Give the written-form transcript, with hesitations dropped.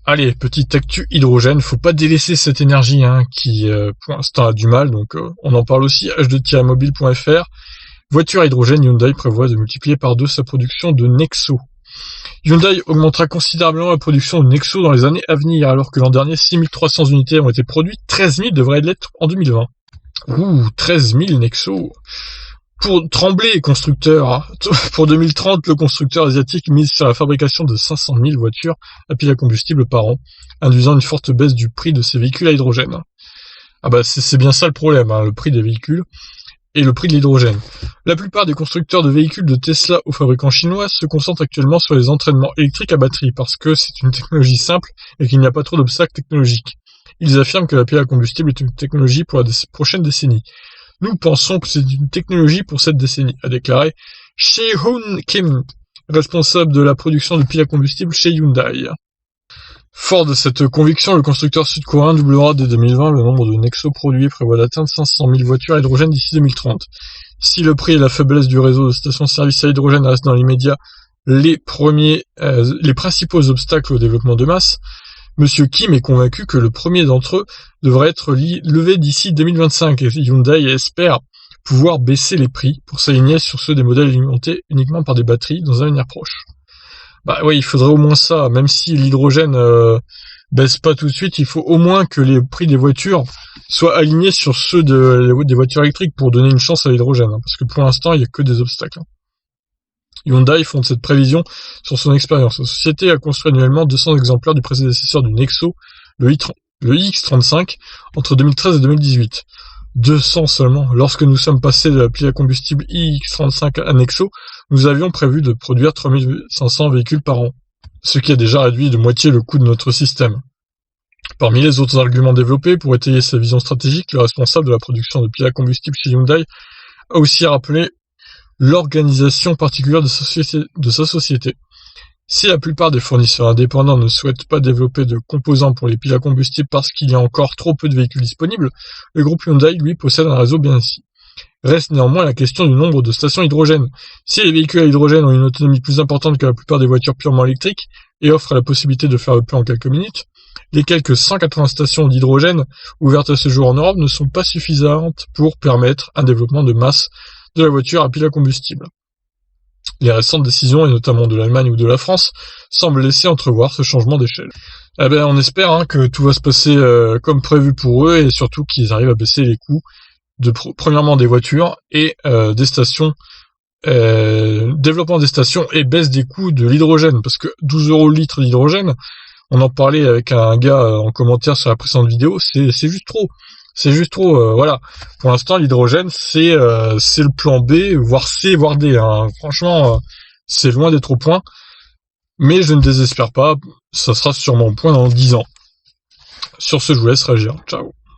Allez, petite actu hydrogène, faut pas délaisser cette énergie qui pour l'instant a du mal, donc on en parle aussi, h2-mobile.fr. Voiture à hydrogène, Hyundai prévoit de multiplier par 2 sa production de Nexo. Hyundai augmentera considérablement la production de Nexo dans les années à venir, alors que l'an dernier 6300 unités ont été produites, 13 000 devraient l'être en 2020. Ouh, 13 000 Nexo. Pour Tremblay, constructeur, pour 2030, le constructeur asiatique mise sur la fabrication de 500 000 voitures à pile à combustible par an, induisant une forte baisse du prix de ces véhicules à hydrogène. Ah bah c'est bien ça le problème, le prix des véhicules et le prix de l'hydrogène. La plupart des constructeurs de véhicules de Tesla aux fabricants chinois se concentrent actuellement sur les entraînements électriques à batterie parce que c'est une technologie simple et qu'il n'y a pas trop d'obstacles technologiques. Ils affirment que la pile à combustible est une technologie pour la prochaine décennie. Nous pensons que c'est une technologie pour cette décennie, a déclaré Chae-Hoon Kim, responsable de la production de piles à combustible chez Hyundai. Fort de cette conviction, le constructeur sud-coréen doublera dès 2020 le nombre de Nexo produits et prévoit d'atteindre 500 000 voitures à hydrogène d'ici 2030. Si le prix et la faiblesse du réseau de stations-service à hydrogène restent dans l'immédiat les principaux obstacles au développement de masse, Monsieur Kim est convaincu que le premier d'entre eux devrait être levé d'ici 2025 et Hyundai espère pouvoir baisser les prix pour s'aligner sur ceux des modèles alimentés uniquement par des batteries dans un avenir proche. Bah oui, il faudrait au moins ça, même si l'hydrogène baisse pas tout de suite, il faut au moins que les prix des voitures soient alignés sur ceux des voitures électriques pour donner une chance à l'hydrogène, parce que pour l'instant, il n'y a que des obstacles. Hyundai fonde cette prévision sur son expérience. La société a construit annuellement 200 exemplaires du prédécesseur du Nexo, le iX35, entre 2013 et 2018. 200 seulement. Lorsque nous sommes passés de la pile à combustible iX35 à Nexo, nous avions prévu de produire 3500 véhicules par an, ce qui a déjà réduit de moitié le coût de notre système. Parmi les autres arguments développés pour étayer sa vision stratégique, le responsable de la production de piles à combustible chez Hyundai a aussi rappelé l'organisation particulière de sa société. Si la plupart des fournisseurs indépendants ne souhaitent pas développer de composants pour les piles à combustible parce qu'il y a encore trop peu de véhicules disponibles, le groupe Hyundai, lui, possède un réseau bien ainsi. Reste néanmoins la question du nombre de stations hydrogène. Si les véhicules à hydrogène ont une autonomie plus importante que la plupart des voitures purement électriques et offrent la possibilité de faire le plein en quelques minutes, les quelques 180 stations d'hydrogène ouvertes à ce jour en Europe ne sont pas suffisantes pour permettre un développement de masse de la voiture à pile à combustible. Les récentes décisions, et notamment de l'Allemagne ou de la France, semblent laisser entrevoir ce changement d'échelle. On espère que tout va se passer comme prévu pour eux, et surtout qu'ils arrivent à baisser les coûts premièrement des voitures et des stations, développement des stations et baisse des coûts de l'hydrogène, parce que 12 € le litre d'hydrogène, on en parlait avec un gars en commentaire sur la précédente vidéo, c'est juste trop. C'est juste trop, voilà. Pour l'instant, l'hydrogène, c'est le plan B, voire C, voire D. Franchement, c'est loin d'être au point. Mais je ne désespère pas, ça sera sûrement au point dans 10 ans. Sur ce, je vous laisse réagir. Ciao.